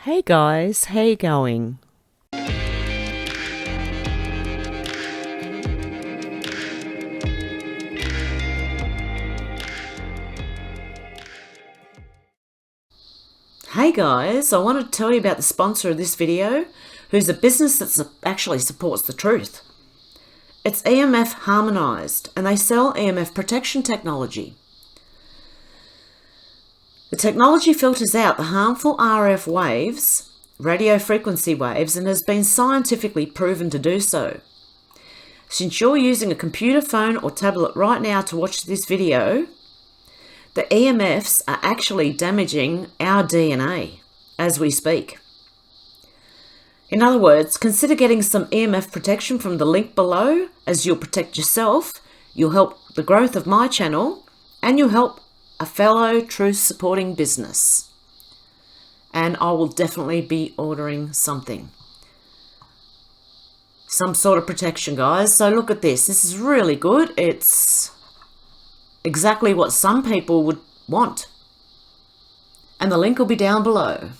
Hey guys, how you going? Hey guys, I want to tell you about the sponsor of this video, who's a business that actually supports the truth. It's EMF Harmonised, and they sell EMF protection technology. The technology filters out the harmful RF waves, radio frequency waves, and has been scientifically proven to do so. Since you're using a computer, phone or tablet right now to watch this video, the EMFs are actually damaging our DNA as we speak. In other words, consider getting some EMF protection from the link below, as you'll protect yourself, you'll help the growth of my channel, and you'll help a fellow truth supporting business. And I will definitely be ordering something. Some sort of protection, guys. So look at this. This is really good. It's exactly what some people would want. And the link will be down below.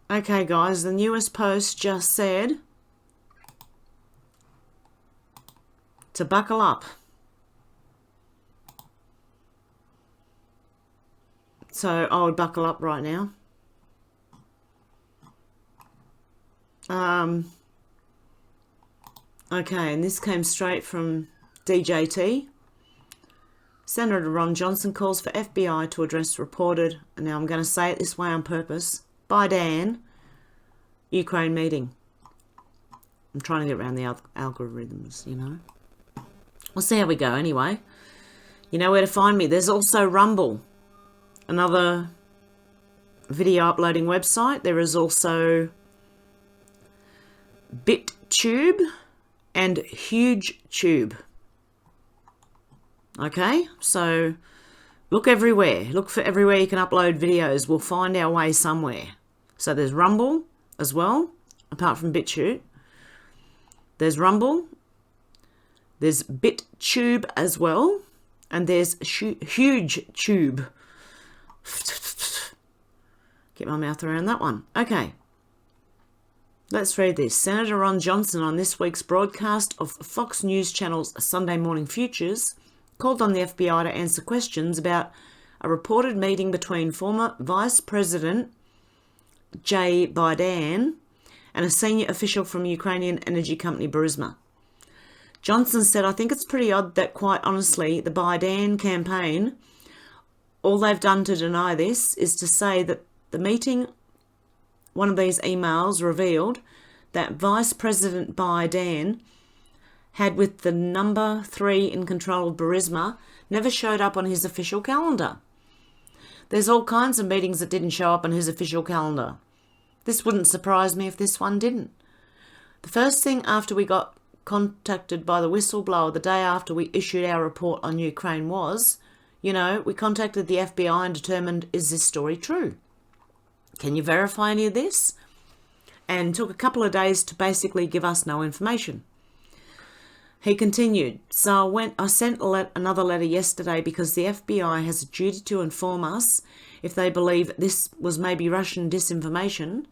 Okay, guys, the newest post just said to buckle up. So I would buckle up right now. Okay, and this came straight from DJT. Senator Ron Johnson calls for FBI to address reported, and now I'm going to say it this way on purpose, Biden, Ukraine meeting. I'm trying to get around the algorithms, you know. We'll see how we go anyway. You know where to find me. There's also Rumble, another video uploading website. There is also Bitchute and HugeTube. Okay, so look everywhere. Look for everywhere you can upload videos. We'll find our way somewhere. So there's Rumble as well, apart from Bitchute. There's Rumble. There's BitTube as well. And there's HugeTube. Get my mouth around that one. Okay. Let's read this. Senator Ron Johnson, on this week's broadcast of Fox News Channel's Sunday Morning Futures, called on the FBI to answer questions about a reported meeting between former Vice President J. Biden and a senior official from Ukrainian energy company Burisma. Johnson said, "I think it's pretty odd that, quite honestly, the Biden campaign, all they've done to deny this is to say that the meeting, one of these emails revealed that Vice President Biden had with the number 3 in control of Burisma never showed up on his official calendar. There's all kinds of meetings that didn't show up on his official calendar. This wouldn't surprise me if this one didn't. The first thing after we got contacted by the whistleblower the day after we issued our report on Ukraine was, we contacted the FBI and determined, is this story true? Can you verify any of this? And took a couple of days to basically give us no information." He continued, "So I sent another letter yesterday because the FBI has a duty to inform us if they believe this was maybe Russian disinformation.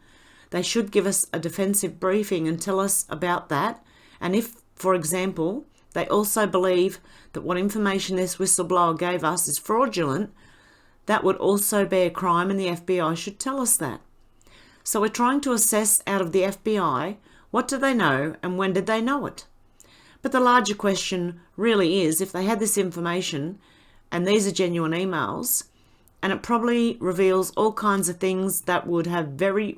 They should give us a defensive briefing and tell us about that. And if, for example, they also believe that what information this whistleblower gave us is fraudulent, that would also be a crime and the FBI should tell us that. So we're trying to assess out of the FBI, what do they know and when did they know it? But the larger question really is, if they had this information and these are genuine emails, and it probably reveals all kinds of things that would have been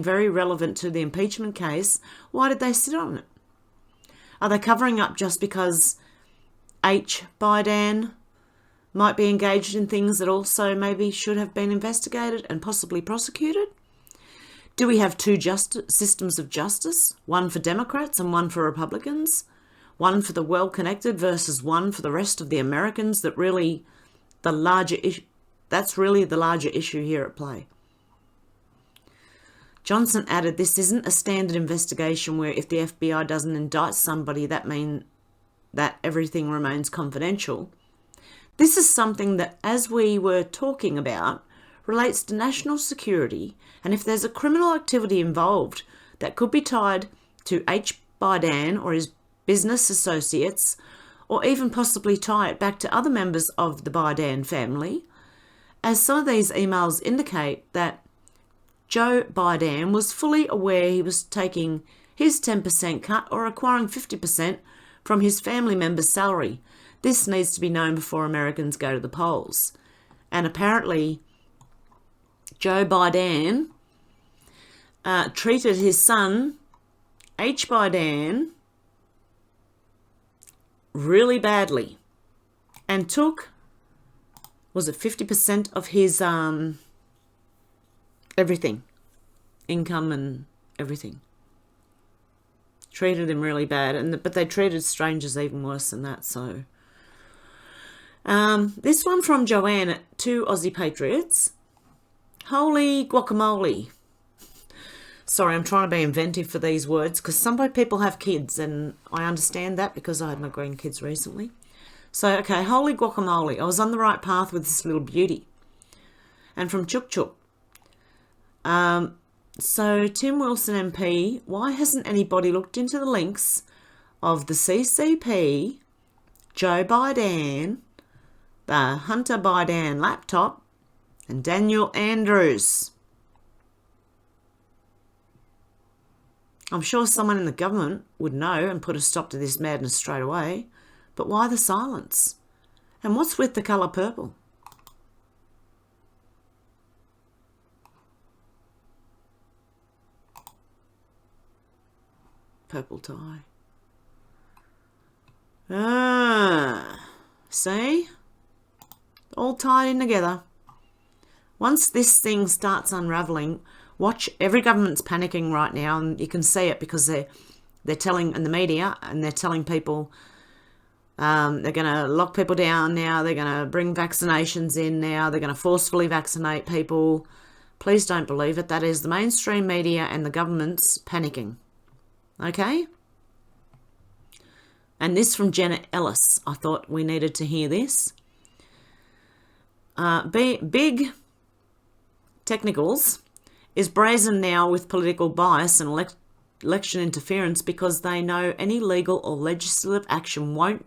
very relevant to the impeachment case, why did they sit on it? Are they covering up just because H. Biden might be engaged in things that also maybe should have been investigated and possibly prosecuted? Do we have two systems of justice, one for Democrats and one for Republicans? One for the well-connected versus one for the rest of the Americans? That's really the larger issue here at play. Johnson added, this isn't a standard investigation where if the FBI doesn't indict somebody, that means that everything remains confidential. This is something that, as we were talking about, relates to national security, and if there's a criminal activity involved that could be tied to H. Biden or his business associates, or even possibly tie it back to other members of the Biden family, as some of these emails indicate that Joe Biden was fully aware he was taking his 10% cut or acquiring 50% from his family member's salary. This needs to be known before Americans go to the polls. And apparently, Joe Biden treated his son, H. Biden, really badly and took, was it 50% of his everything, income and everything. Treated him really bad, but they treated strangers even worse than that. So this one from Joanne, 2 Aussie Patriots. Holy guacamole. Sorry, I'm trying to be inventive for these words because some people have kids, and I understand that because I had my grandkids recently. So, okay, holy guacamole. I was on the right path with this little beauty. And from Chuk Chuk. So, Tim Wilson MP, why hasn't anybody looked into the links of the CCP, Joe Biden, the Hunter Biden laptop, and Daniel Andrews? I'm sure someone in the government would know and put a stop to this madness straight away. But why the silence? And what's with the colour purple? Purple tie. See? All tied in together. Once this thing starts unravelling, watch, every government's panicking right now, and you can see it because they're telling in the media, and they're telling people they're going to lock people down now, they're going to bring vaccinations in now, they're going to forcefully vaccinate people. Please don't believe it. That is the mainstream media and the government's panicking. Okay? And this from Janet Ellis. I thought we needed to hear this. Big Technicals is brazen now with political bias and election interference because they know any legal or legislative action won't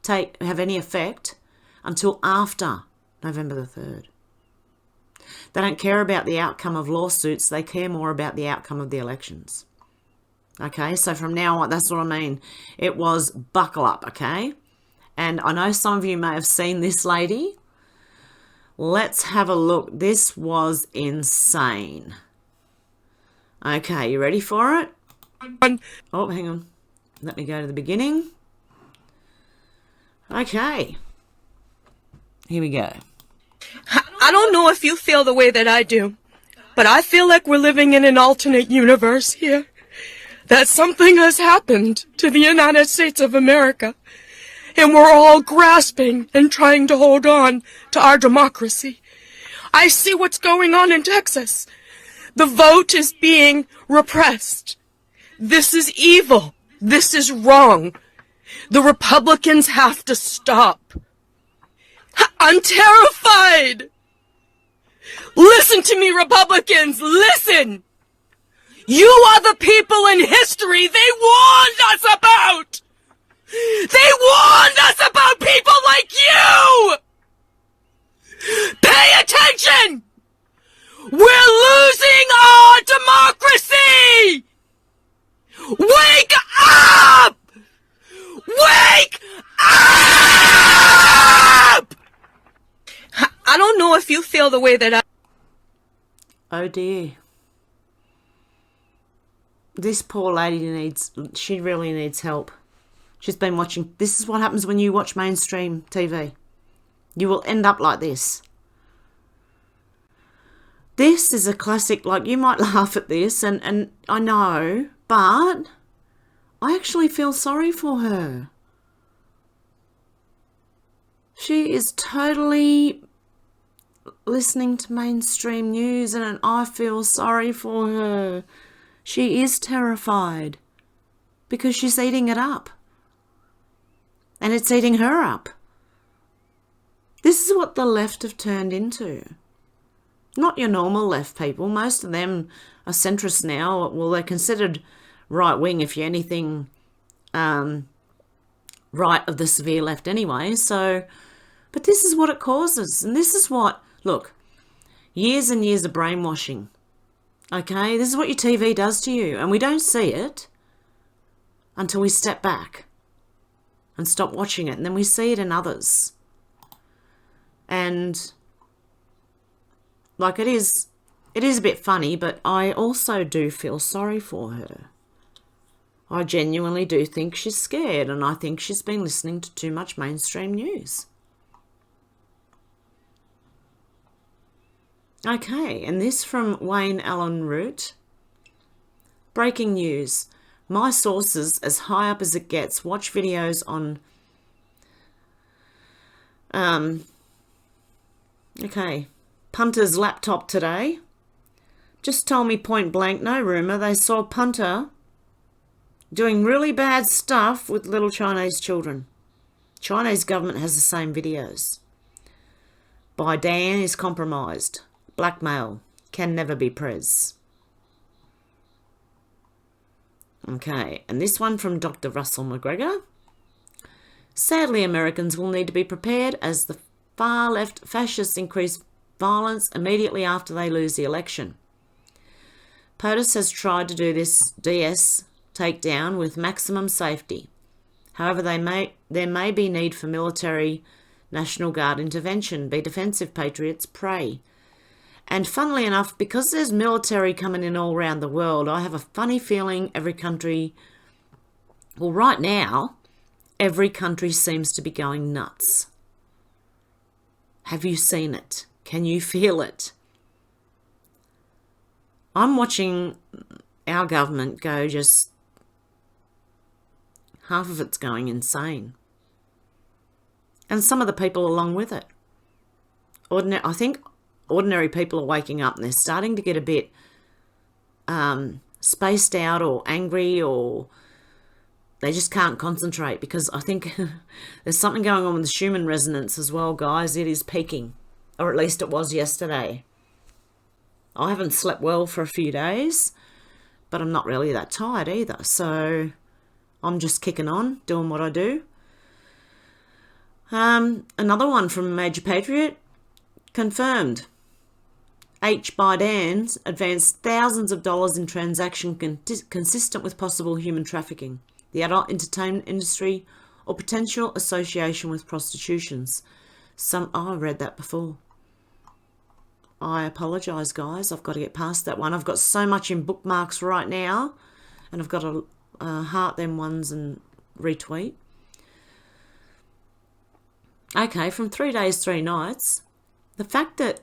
have any effect until after November the 3rd. They don't care about the outcome of lawsuits. They care more about the outcome of the elections. Okay, so from now on, that's what I mean. It was buckle up, okay? And I know some of you may have seen this lady. Let's have a look. This was insane. Okay, you ready for it? Oh, hang on. Let me go to the beginning. Okay. Here we go. I don't know if you feel the way that I do, but I feel like we're living in an alternate universe here. That something has happened to the United States of America, and we're all grasping and trying to hold on to our democracy. I see what's going on in Texas. The vote is being repressed. This is evil. This is wrong. The Republicans have to stop. I'm terrified. Listen to me, Republicans. Listen. You are the people in history they warned us about. They warned us about people like you. Pay attention. We're losing our democracy. Wake up. Wake up! I don't know if you feel the way that I... Oh dear. This poor lady she really needs help. She's been watching, this is what happens when you watch mainstream TV. You will end up like this. This is a classic, like you might laugh at this, and I know, but I actually feel sorry for her. She is totally listening to mainstream news, and I feel sorry for her. She is terrified because she's eating it up. And it's eating her up. is what the left have turned into. Not your normal left people. Most of them are centrists now. Well, they're considered right-wing, if you're anything right of the severe left anyway. So, but this is what it causes. And this is what, look, years and years of brainwashing. Okay, this is what your TV does to you. And we don't see it until we step back and stop watching it. And then we see it in others. And like it is a bit funny, but I also do feel sorry for her. I genuinely do think she's scared, and I think she's been listening to too much mainstream news. Okay, and this from Wayne Allen Root. Breaking news. My sources, as high up as it gets, watch videos on... Punter's laptop today. Just told me point blank, no rumour, they saw Punter doing really bad stuff with little Chinese children. Chinese government has the same videos. Biden is compromised. Blackmail. Can never be prez. Okay, and this one from Dr. Russell McGregor. Sadly, Americans will need to be prepared as the far left fascists increase violence immediately after they lose the election. POTUS has tried to do this DS takedown with maximum safety. However, there may be need for military National Guard intervention. Be defensive, patriots, pray. And funnily enough, because there's military coming in all around the world, I have a funny feeling every country, well, right now, every country seems to be going nuts. Have you seen it? Can you feel it? I'm watching our government go just... half of it's going insane. And some of the people along with it. I think ordinary people are waking up and they're starting to get a bit spaced out or angry, or they just can't concentrate, because I think there's something going on with the Schumann resonance as well, guys. It is peaking, or at least it was yesterday. I haven't slept well for a few days, but I'm not really that tired either. So I'm just kicking on, doing what I do. Another one from Major Patriot. Confirmed. H. Biden advanced thousands of dollars in transaction consistent with possible human trafficking, the adult entertainment industry, or potential association with prostitutions. I read that before. I apologise, guys. I've got to get past that one. I've got so much in bookmarks right now, and I've got to heart them ones and retweet. Okay, from 3 days, 3 nights, the fact that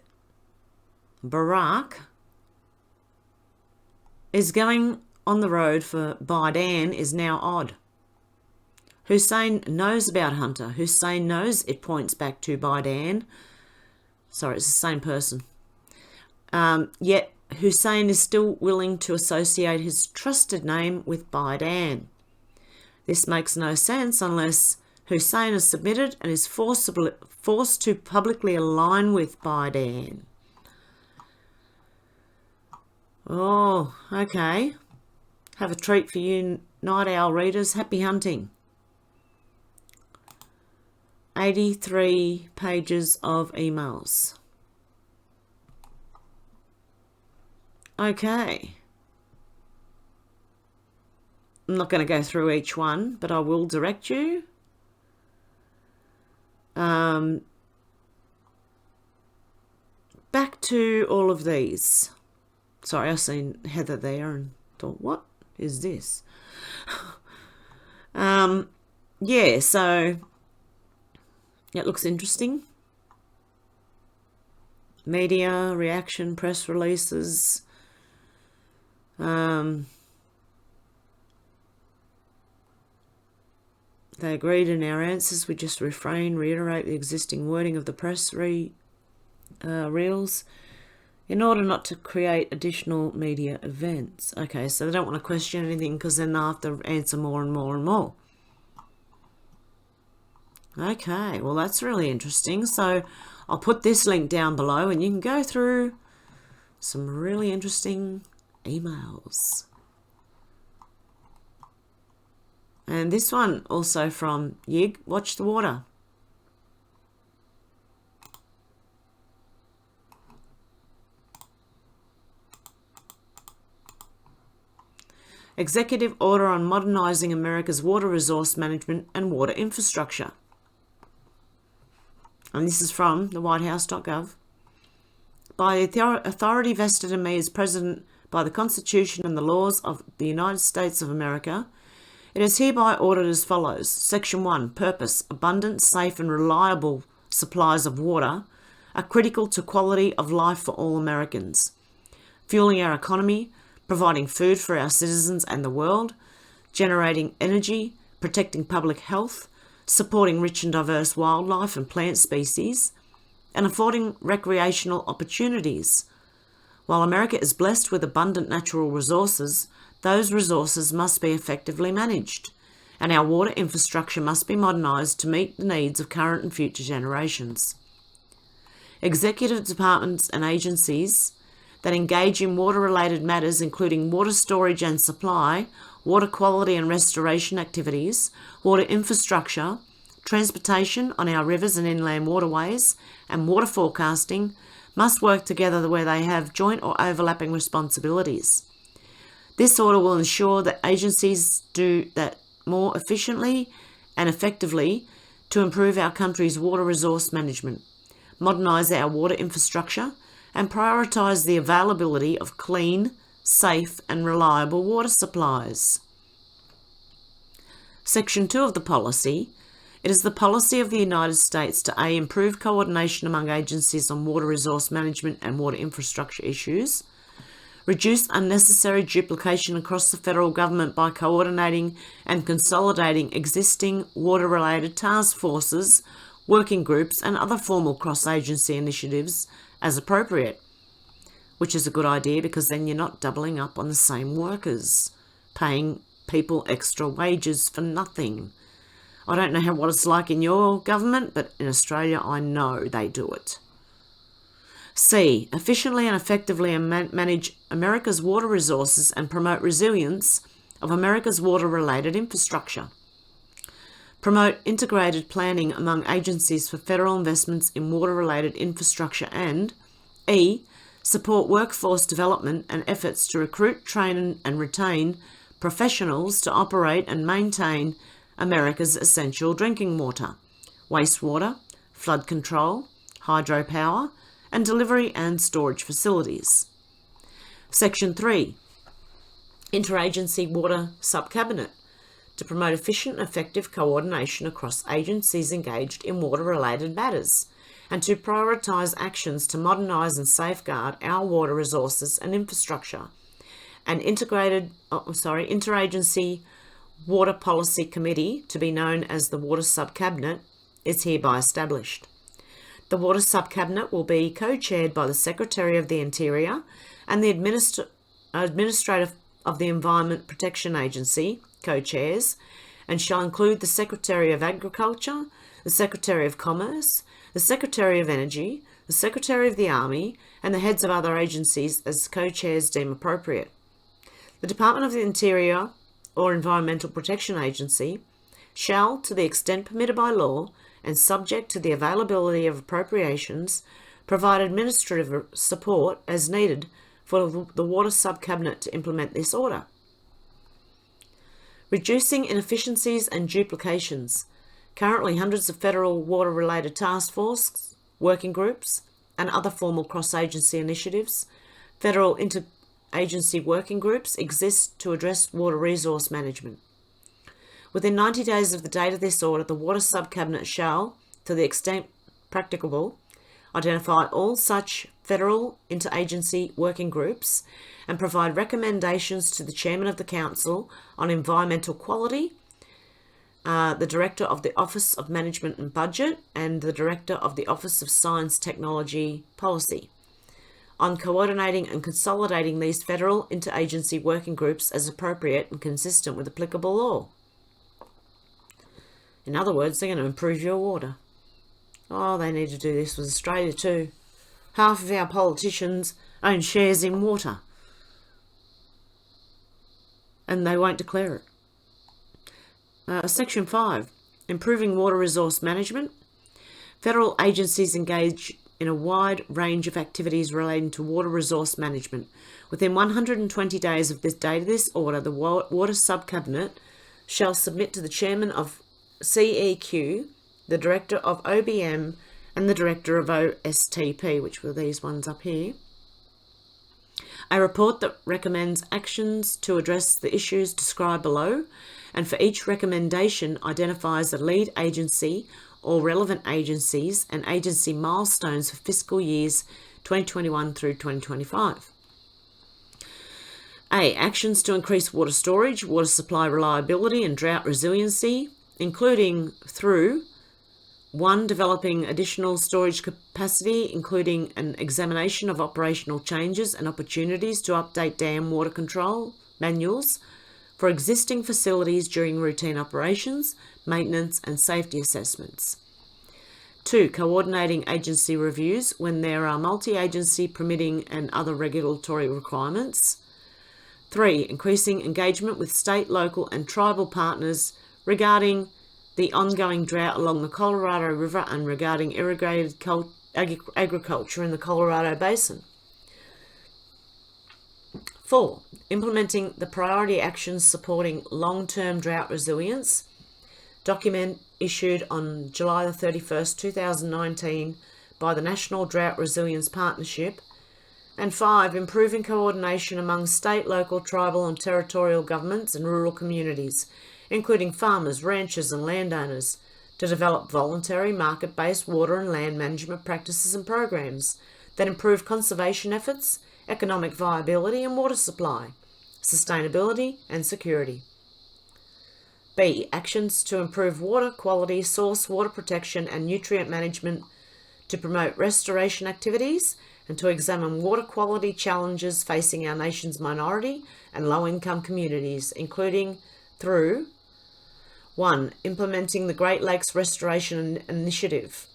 Barack is going on the road for Biden is now odd. Hussein knows about Hunter. Hussein knows it points back to Biden. Sorry, it's the same person. Yet Hussein is still willing to associate his trusted name with Biden. This makes no sense unless Hussein is submitted and is forced to publicly align with Biden. Oh, okay. Have a treat for you night owl readers. Happy hunting. 83 pages of emails. Okay. I'm not going to go through each one, but I will direct you. Back to all of these. Sorry, I seen Heather there and thought, what is this? Yeah, so it looks interesting. Media, reaction, press releases. They agreed in our answers. We just reiterate the existing wording of the press reels in order not to create additional media events. Okay, so they don't want to question anything because then they'll have to answer more and more and more. Okay, well, that's really interesting. So I'll put this link down below and you can go through some really interesting emails. And this one also from Yig, Watch the Water. Executive Order on Modernising America's Water Resource Management and Water Infrastructure. And this is from the whitehouse.gov. By the authority vested in me as President by the Constitution and the laws of the United States of America, it is hereby ordered as follows. Section 1. Purpose. Abundant, safe and reliable supplies of water are critical to quality of life for all Americans, fueling our economy, providing food for our citizens and the world, generating energy, protecting public health, supporting rich and diverse wildlife and plant species, and affording recreational opportunities. While America is blessed with abundant natural resources, those resources must be effectively managed, and our water infrastructure must be modernised to meet the needs of current and future generations. Executive departments and agencies that engage in water-related matters, including water storage and supply, water quality and restoration activities, water infrastructure, transportation on our rivers and inland waterways, and water forecasting, must work together where they have joint or overlapping responsibilities. This order will ensure that agencies do that more efficiently and effectively to improve our country's water resource management, modernise our water infrastructure, and prioritise the availability of clean, safe and reliable water supplies. Section 2 of the policy. It is the policy of the United States to A. Improve coordination among agencies on water resource management and water infrastructure issues, reduce unnecessary duplication across the federal government by coordinating and consolidating existing water-related task forces, working groups and other formal cross-agency initiatives as appropriate, which is a good idea because then you're not doubling up on the same workers, paying people extra wages for nothing. I don't know what it's like in your government, but in Australia I know they do it. C. Efficiently and effectively manage America's water resources and promote resilience of America's water-related infrastructure. Promote integrated planning among agencies for federal investments in water-related infrastructure and E. Support workforce development and efforts to recruit, train and retain professionals to operate and maintain America's essential drinking water, wastewater, flood control, hydropower, and delivery and storage facilities. Section 3. Interagency Water Subcabinet to promote efficient and effective coordination across agencies engaged in water-related matters and to prioritise actions to modernise and safeguard our water resources and infrastructure. An interagency Water Policy Committee, to be known as the Water Subcabinet, is hereby established. The Water Subcabinet will be co-chaired by the Secretary of the Interior and the Administrator of the Environment Protection Agency, co-chairs, and shall include the Secretary of Agriculture, the Secretary of Commerce, the Secretary of Energy, the Secretary of the Army, and the heads of other agencies as co-chairs deem appropriate. The Department of the Interior or Environmental Protection Agency shall, to the extent permitted by law and subject to the availability of appropriations, provide administrative support as needed for the Water Subcabinet to implement this order. Reducing inefficiencies and duplications. Currently, hundreds of federal water-related task forces, working groups, and other formal cross-agency initiatives, federal interagency working groups exist to address water resource management. Within 90 days of the date of this order, the Water Subcabinet shall, to the extent practicable, identify all such federal interagency working groups and provide recommendations to the Chairman of the Council on Environmental Quality, the Director of the Office of Management and Budget, and the Director of the Office of Science, Technology, Policy, on coordinating and consolidating these federal interagency working groups as appropriate and consistent with applicable law. In other words, they're going to improve your water. Oh, they need to do this with Australia too. Half of our politicians own shares in water, and they won't declare it. Section 5, improving water resource management. Federal agencies engage in a wide range of activities relating to water resource management. Within 120 days of this date of this order, the Water Sub-Cabinet shall submit to the Chairman of CEQ, the Director of OBM, and the Director of OSTP, which were these ones up here, a report that recommends actions to address the issues described below, and for each recommendation identifies the lead agency or relevant agencies and agency milestones for fiscal years 2021 through 2025. A. Actions to increase water storage, water supply reliability and drought resiliency, including through 1. Developing additional storage capacity, including an examination of operational changes and opportunities to update dam water control manuals for existing facilities during routine operations, maintenance and safety assessments. 2. Coordinating agency reviews when there are multi-agency permitting and other regulatory requirements. 3. Increasing engagement with state, local and tribal partners regarding the ongoing drought along the Colorado River and regarding irrigated agriculture in the Colorado Basin. 4. Implementing the priority actions supporting long-term drought resilience. Document issued on July the 31st, 2019 by the National Drought Resilience Partnership. And 5. Improving coordination among state, local, tribal and territorial governments and rural communities, including farmers, ranchers and landowners, to develop voluntary market-based water and land management practices and programs that improve conservation efforts, economic viability and water supply, sustainability and security. B. Actions to improve water quality, source water protection and nutrient management, to promote restoration activities and to examine water quality challenges facing our nation's minority and low-income communities, including through 1. Implementing the Great Lakes Restoration Initiative,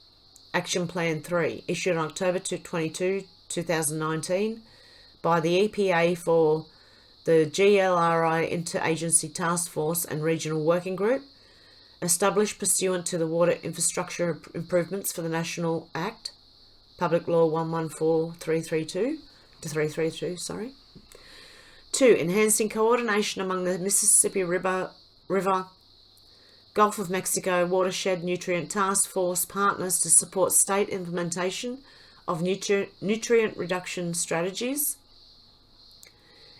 Action Plan 3, issued on October 22, 2019 by the EPA for the GLRI Interagency Task Force and Regional Working Group, established pursuant to the Water Infrastructure Improvements for the National Act, Public Law 114-332, 2. Enhancing coordination among the Mississippi River, Gulf of Mexico Watershed Nutrient Task Force partners to support state implementation of nutrient reduction strategies.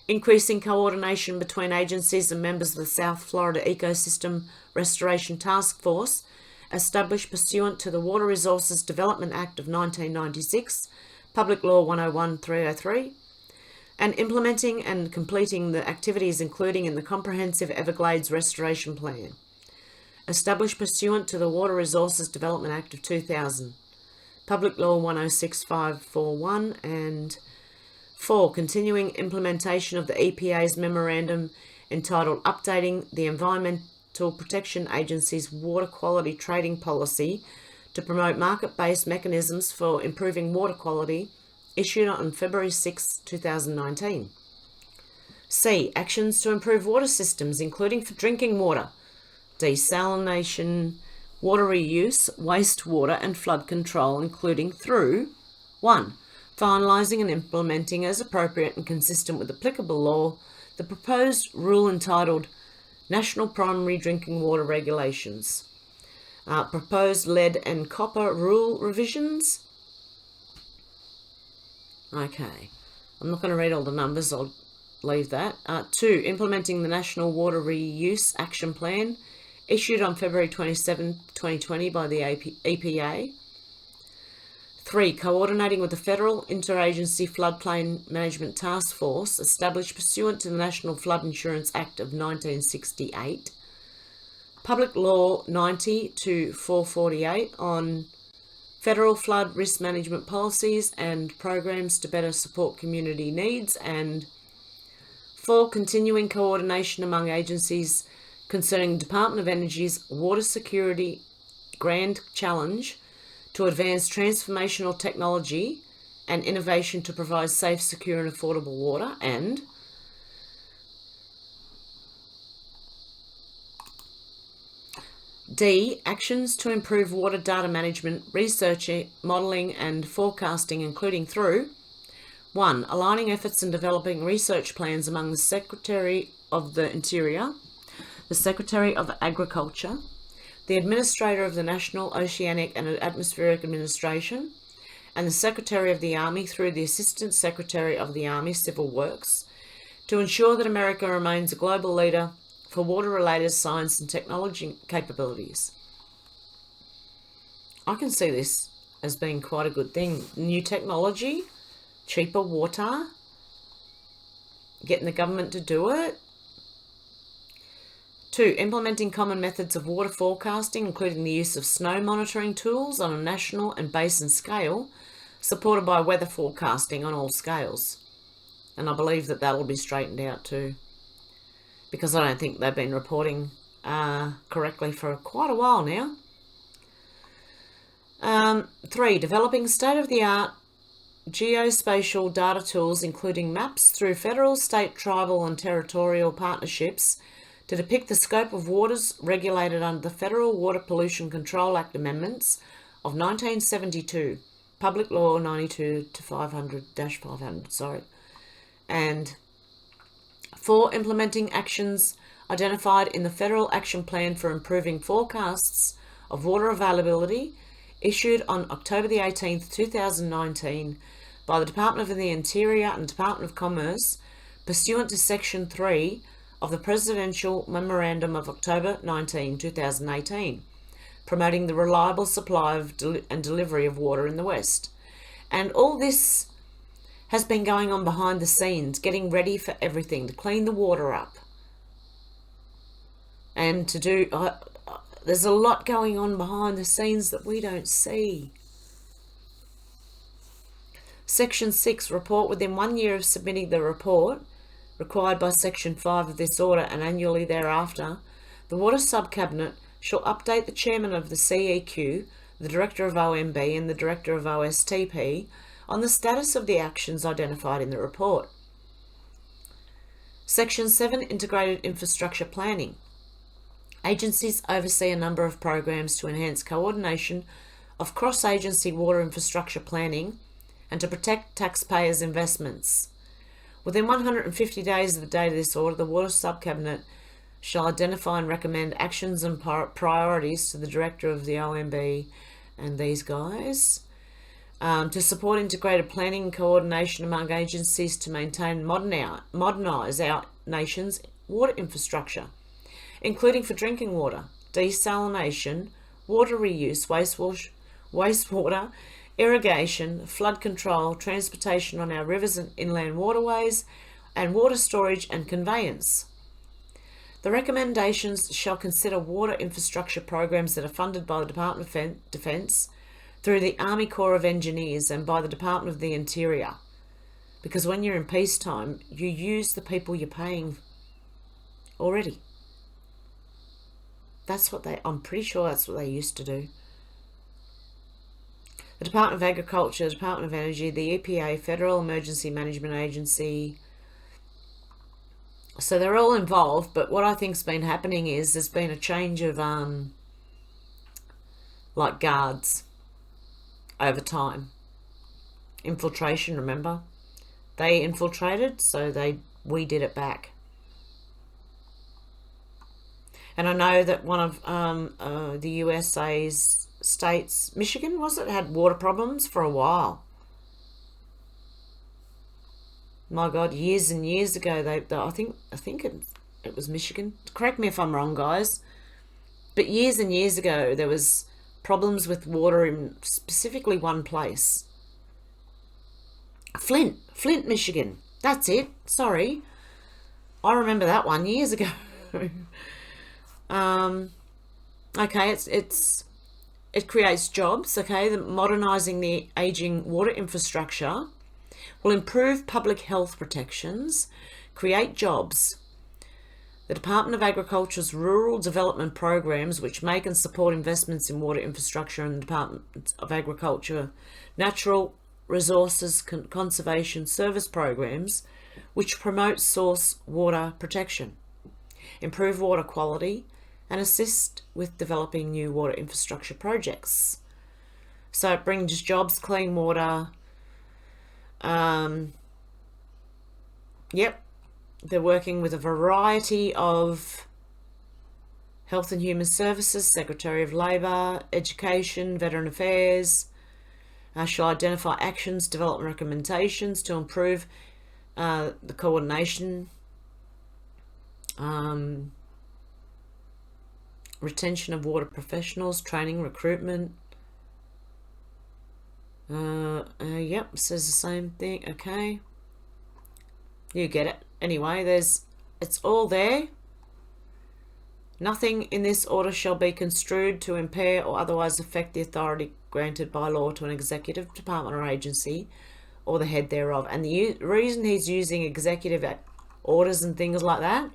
Increasing coordination between agencies and members of the South Florida Ecosystem Restoration Task Force, established pursuant to the Water Resources Development Act of 1996, Public Law 101-303, and implementing and completing the activities including in the Comprehensive Everglades Restoration Plan, established pursuant to the Water Resources Development Act of 2000, Public Law 106541, and 4. Continuing implementation of the EPA's memorandum entitled Updating the Environmental Protection Agency's Water Quality Trading Policy to promote market-based mechanisms for improving water quality, issued on February 6, 2019. C. Actions to improve water systems, including for drinking water, desalination, water reuse, wastewater and flood control, including through 1. Finalising and implementing as appropriate and consistent with applicable law the proposed rule entitled National Primary Drinking Water Regulations, proposed lead and copper rule revisions. Okay, I'm not going to read all the numbers, I'll leave that. 2. Implementing the National Water Reuse Action Plan, issued on February 27, 2020 by the EPA. 3. Coordinating with the Federal Interagency Floodplain Management Task Force, established pursuant to the National Flood Insurance Act of 1968, Public Law 90-448 on federal flood risk management policies and programs to better support community needs, and 4. Continuing coordination among agencies concerning Department of Energy's Water Security Grand Challenge to advance transformational technology and innovation to provide safe, secure and affordable water. And D, actions to improve water data management, research, modelling and forecasting, including through 1. Aligning efforts and developing research plans among the Secretary of the Interior, the Secretary of Agriculture, the Administrator of the National Oceanic and Atmospheric Administration, and the Secretary of the Army through the Assistant Secretary of the Army Civil Works, to ensure that America remains a global leader for water-related science and technology capabilities. I can see this as being quite a good thing. New technology, cheaper water, getting the government to do it. 2. Implementing common methods of water forecasting, including the use of snow monitoring tools on a national and basin scale, supported by weather forecasting on all scales. And I believe that that'll be straightened out too, because I don't think they've been reporting correctly for quite a while now. 3. Developing state-of-the-art geospatial data tools, including maps through federal, state, tribal and territorial partnerships to depict the scope of waters regulated under the Federal Water Pollution Control Act amendments of 1972, Public Law 92-500-500, And 4. Implementing actions identified in the Federal Action Plan for Improving Forecasts of Water Availability, issued on October the 18th, 2019 by the Department of the Interior and Department of Commerce, pursuant to Section 3 of the Presidential Memorandum of October 19, 2018, promoting the reliable supply of and delivery of water in the West. And all this has been going on behind the scenes, getting ready for everything, to clean the water up. And to do, there's a lot going on behind the scenes that we don't see. Section 6, report within 1 year of submitting the report, required by Section 5 of this order, and annually thereafter, the Water Sub-Cabinet shall update the Chairman of the CEQ, the Director of OMB and the Director of OSTP on the status of the actions identified in the report. Section 7, integrated infrastructure planning. Agencies oversee a number of programs to enhance coordination of cross-agency water infrastructure planning and to protect taxpayers' investments. Within 150 days of the date of this order, the Water Sub-Cabinet shall identify and recommend actions and priorities to the Director of the OMB and these guys to support integrated planning and coordination among agencies to maintain and modernise our nation's water infrastructure, including for drinking water, desalination, water reuse, wastewater, irrigation, flood control, transportation on our rivers and inland waterways, and water storage and conveyance. The recommendations shall consider water infrastructure programs that are funded by the Department of Defence through the Army Corps of Engineers and by the Department of the Interior. Because when you're in peacetime, you use the people you're paying already. I'm pretty sure that's what they used to do. The Department of Agriculture, the Department of Energy, the EPA, Federal Emergency Management Agency. So they're all involved, but what I think's been happening is there's been a change of like guards over time. Infiltration, remember? They infiltrated, so we did it back. And I know that one of the USA's states, Michigan, was it, had water problems for a while. My God, years and years ago, I think it was Michigan. Correct me if I'm wrong, guys. But years and years ago, there was problems with water in specifically one place. Flint, Michigan. That's it. Sorry. I remember that one years ago. Okay, it creates jobs. Okay, modernising the ageing water infrastructure will improve public health protections, create jobs, The Department of Agriculture's rural development programs, which make and support investments in water infrastructure, and the Department of Agriculture Natural Resources Conservation Service programs, which promote source water protection, improve water quality, and assist with developing new water infrastructure projects. So it brings jobs, clean water. Yep. They're working with a variety of Health and Human Services, Secretary of Labour, Education, Veteran Affairs. Shall identify actions, develop recommendations to improve the coordination, retention of water professionals, training, recruitment. Yep, says the same thing. Okay. You get it. Anyway, it's all there. Nothing in this order shall be construed to impair or otherwise affect the authority granted by law to an executive department or agency or the head thereof. And the reason he's using executive orders and things like that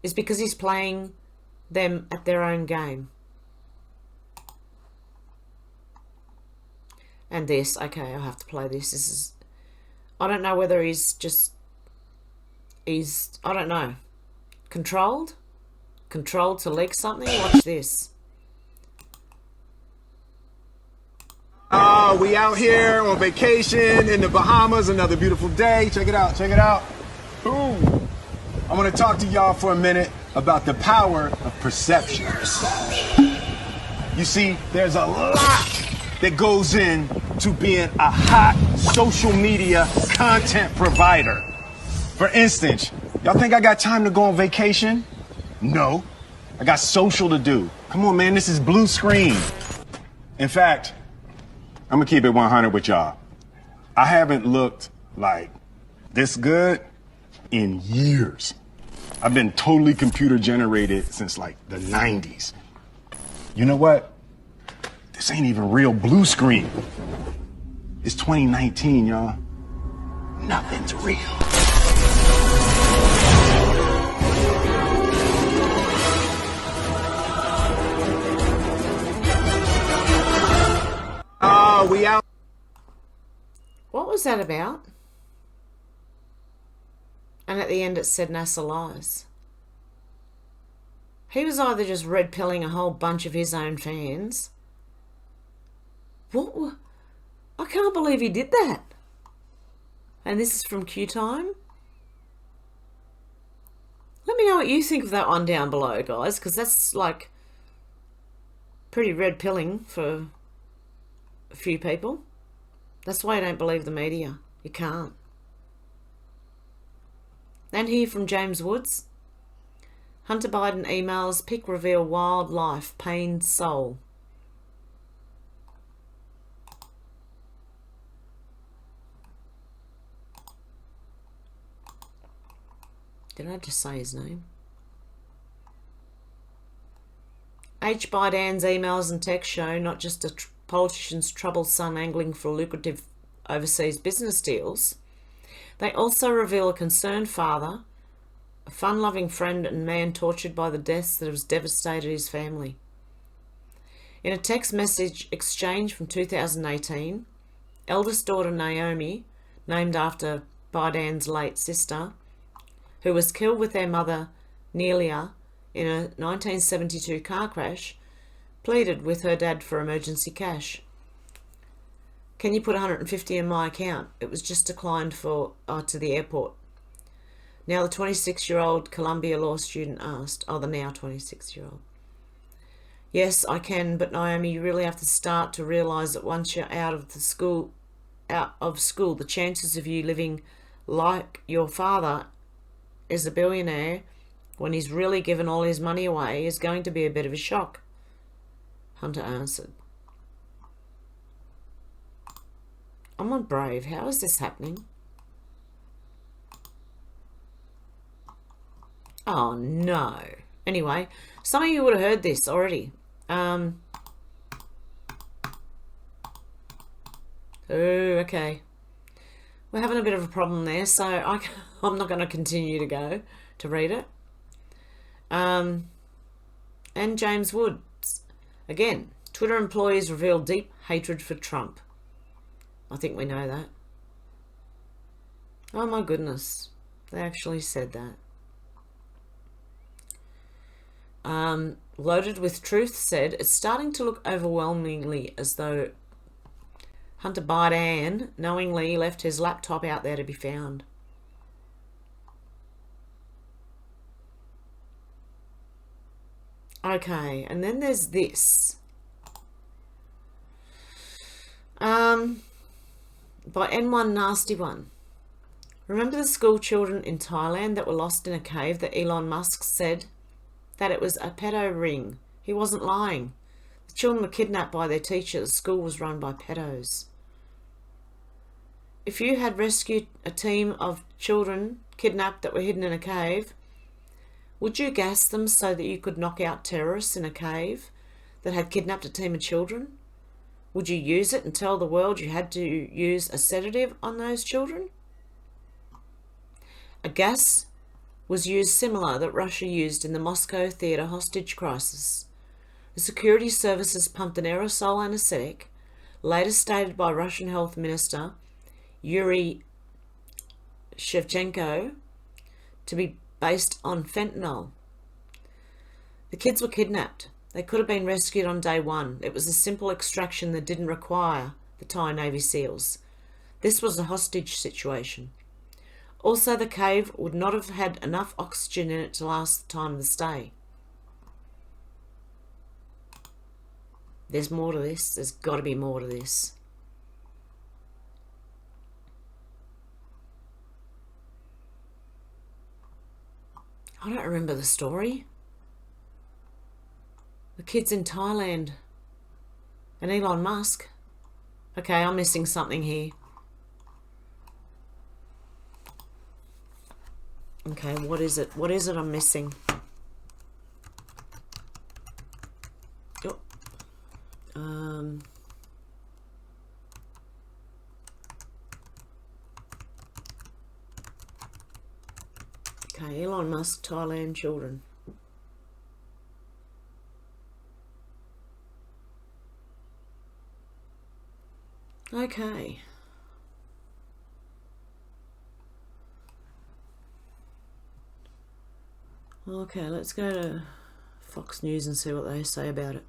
is because he's playing them at their own game. And this, okay, I'll have to play this. This is, I don't know whether he's, I don't know, controlled to leak something. Watch this. We out here on vacation in the Bahamas. Another beautiful day. Check it out. Check it out. Boom. I want to talk to y'all for a minute about the power of perception. You see, there's a lot that goes in to being a hot social media content provider. For instance, y'all think I got time to go on vacation? No. I got social to do. Come on, man, this is blue screen. In fact, I'm gonna keep it 100 with y'all. I haven't looked like this good in years. I've been totally computer generated since like the 90s. You know what? This ain't even real blue screen. It's 2019, y'all. Nothing's real. We out. What was that about? And at the end it said NASA lies. He was either just red pilling a whole bunch of his own fans. What? I can't believe he did that. And this is from Q Time. Let me know what you think of that one down below, guys, because that's like pretty red pilling for a few people. That's why I don't believe the media. You can't. And here from James Woods. Hunter Biden emails, pic reveal wildlife, pain soul. Did I just say his name? H. Biden's emails and texts show not just a politician's troubled son angling for lucrative overseas business deals, they also reveal a concerned father, a fun-loving friend and man tortured by the deaths that have devastated his family. In a text message exchange from 2018, eldest daughter Naomi, named after Biden's late sister, who was killed with their mother Nelia in a 1972 car crash, pleaded with her dad for emergency cash. Can you put $150 in my account? It was just declined to the airport. Now the 26-year-old Columbia law student asked. The now 26-year-old. Yes, I can, but Naomi, you really have to start to realise that once you're out of school, the chances of you living like your father is a billionaire when he's really given all his money away is going to be a bit of a shock. Hunter answered. I'm on Brave. How is this happening? Oh no. Anyway, some of you would have heard this already. Okay. We're having a bit of a problem there, so I'm not going to continue to read it. And James Woods. Again, Twitter employees reveal deep hatred for Trump. I think we know that. Oh my goodness. They actually said that. Loaded with Truth said, it's starting to look overwhelmingly as though Hunter Biden knowingly left his laptop out there to be found. Okay, and then there's this. By N1 Nasty One. Remember the school children in Thailand that were lost in a cave that Elon Musk said that it was a pedo ring? He wasn't lying. The children were kidnapped by their teacher. The school was run by pedos. If you had rescued a team of children kidnapped that were hidden in a cave, would you gas them so that you could knock out terrorists in a cave that had kidnapped a team of children? Would you use it and tell the world you had to use a sedative on those children? A gas was used similar that Russia used in the Moscow theatre hostage crisis. The security services pumped an aerosol anesthetic, later stated by Russian Health Minister Yuri Shevchenko to be based on fentanyl. The kids were kidnapped. They could have been rescued on day one. It was a simple extraction that didn't require the Thai Navy SEALs. This was a hostage situation. Also, the cave would not have had enough oxygen in it to last the time of the stay. There's more to this. There's got to be more to this. I don't remember the story. The kids in Thailand and Elon Musk. Okay, I'm missing something here. Okay, what is it? What is it I'm missing? Oh. Okay, Elon Musk, Thailand children. Okay. Okay, let's go to Fox News and see what they say about it.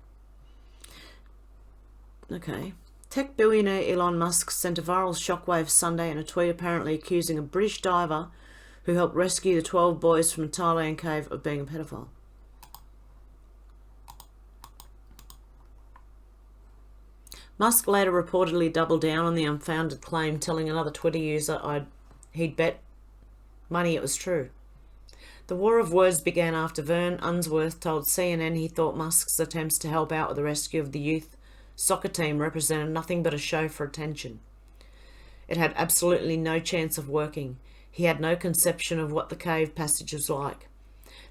Okay. Tech billionaire Elon Musk sent a viral shockwave Sunday in a tweet apparently accusing a British diver who helped rescue the 12 boys from a Thailand cave of being a pedophile. Musk later reportedly doubled down on the unfounded claim, telling another Twitter user he'd bet money it was true. The war of words began after Vern Unsworth told CNN he thought Musk's attempts to help out with the rescue of the youth soccer team represented nothing but a show for attention. It had absolutely no chance of working. He had no conception of what the cave passage was like.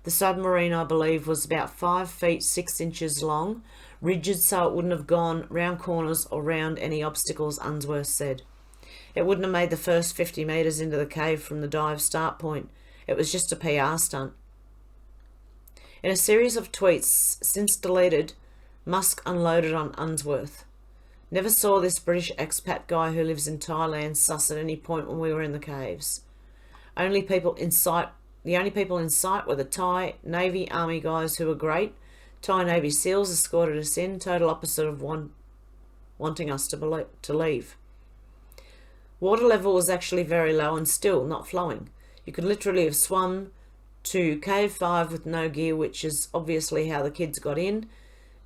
The submarine, I believe, was about 5 feet 6 inches long, rigid so it wouldn't have gone round corners or round any obstacles, Unsworth said. It wouldn't have made the first 50 metres into the cave from the dive start point. It was just a PR stunt. In a series of tweets since deleted, Musk unloaded on Unsworth. Never saw this British expat guy who lives in Thailand sus at any point when we were in the caves. The only people in sight were the Thai Navy Army guys who were great. Thai Navy SEALs escorted us in, total opposite of wanting us to leave. Water level was actually very low and still not flowing. You could literally have swum to Cave 5 with no gear, which is obviously how the kids got in.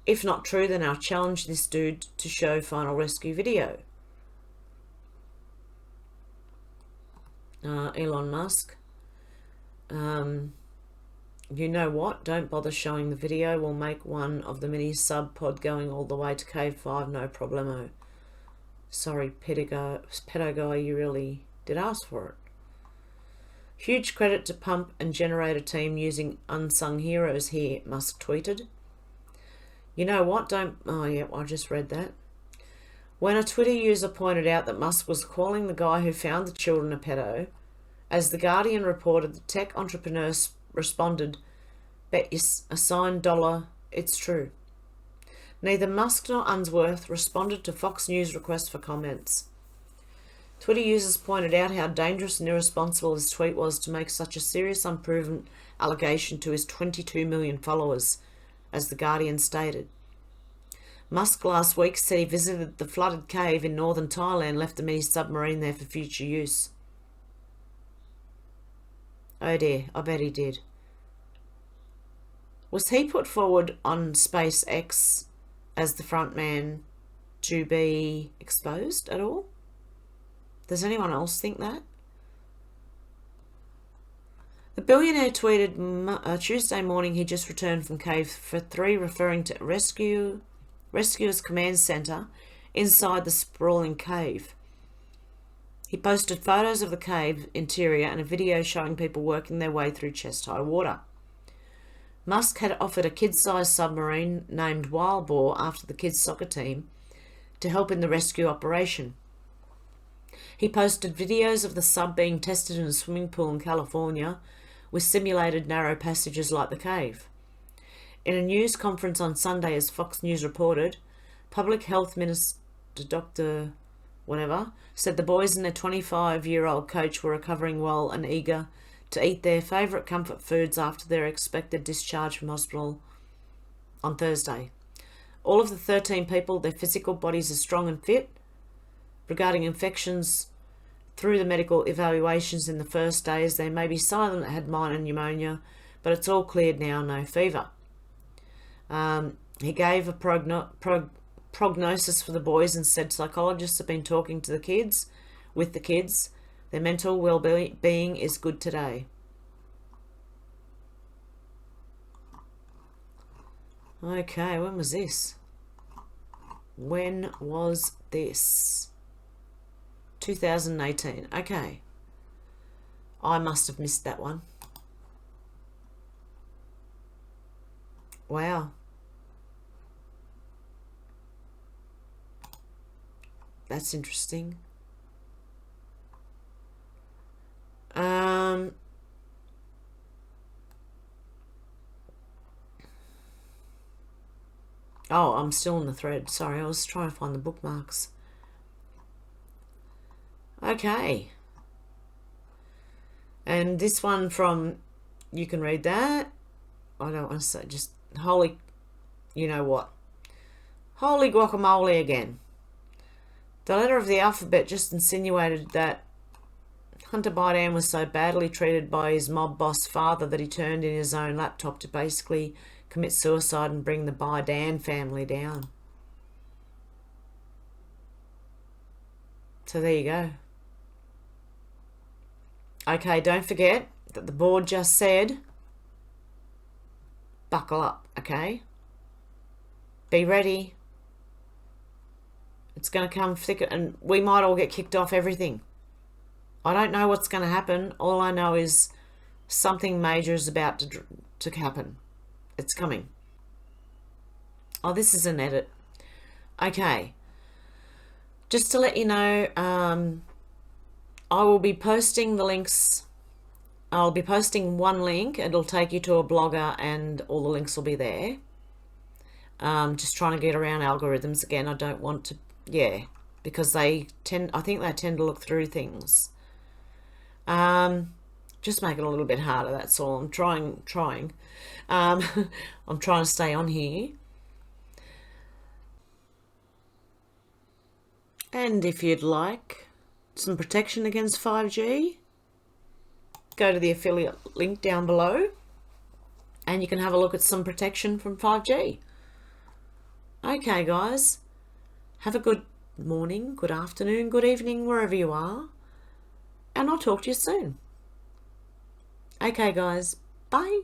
If not true, then I'll challenge this dude to show final rescue video. Elon Musk. You know what? Don't bother showing the video. We'll make one of the mini sub pod going all the way to Cave 5, no problemo. Sorry, pedo guy, you really did ask for it. Huge credit to pump and generator team using unsung heroes here, Musk tweeted. You know what? Oh yeah, I just read that. When a Twitter user pointed out that Musk was calling the guy who found the children a pedo, as The Guardian reported, the tech entrepreneur responded, Bet you a signed dollar it's true. Neither Musk nor Unsworth responded to Fox News' request for comments. Twitter users pointed out how dangerous and irresponsible his tweet was to make such a serious, unproven allegation to his 22 million followers, as The Guardian stated. Musk last week said he visited the flooded cave in northern Thailand, left a mini submarine there for future use. Oh dear, I bet he did. Was he put forward on SpaceX as the front man to be exposed at all? Does anyone else think that? The billionaire tweeted Tuesday morning he just returned from Cave 3, referring to Rescuers Command Center inside the sprawling cave. He posted photos of the cave interior and a video showing people working their way through chest-high water. Musk had offered a kid-sized submarine named Wild Boar after the kids' soccer team to help in the rescue operation. He posted videos of the sub being tested in a swimming pool in California with simulated narrow passages like the cave. In a news conference on Sunday, as Fox News reported, Public Health Minister Dr. whatever said the boys and their 25-year-old coach were recovering well and eager to eat their favourite comfort foods after their expected discharge from hospital on Thursday. All of the 13 people, their physical bodies are strong and fit. Regarding infections through the medical evaluations in the first days, they may be some of them that had minor pneumonia, but it's all cleared now, no fever. He gave a prognosis for the boys and said psychologists have been talking to the kids, with the kids. Their mental well-being is good today. Okay, when was this? When was this? 2018. Okay. I must have missed that one. Wow. That's interesting. Oh, I'm still in the thread. Sorry, I was trying to find the bookmarks. Okay. And this one from, you can read that. I don't want to say, just holy, you know what. Holy guacamole again. The letter of the alphabet just insinuated that Hunter Biden was so badly treated by his mob boss father that he turned in his own laptop to basically commit suicide and bring the Biden family down. So there you go. Okay, don't forget that the board just said, buckle up, okay? Be ready. It's going to come thicker, and we might all get kicked off everything. I don't know what's going to happen. All I know is something major is about to happen. It's coming. Oh, this is an edit. Okay. Just to let you know, I will be posting the links. I'll be posting one link. It'll take you to a blogger and all the links will be there. Just trying to get around algorithms again. I don't want to, because I think they tend to look through things. Just make it a little bit harder, that's all. I'm trying. I'm trying to stay on here. And if you'd like some protection against 5G, go to the affiliate link down below and you can have a look at some protection from 5G. Okay, guys. Have a good morning, good afternoon, good evening, wherever you are. And I'll talk to you soon. Okay, guys. Bye.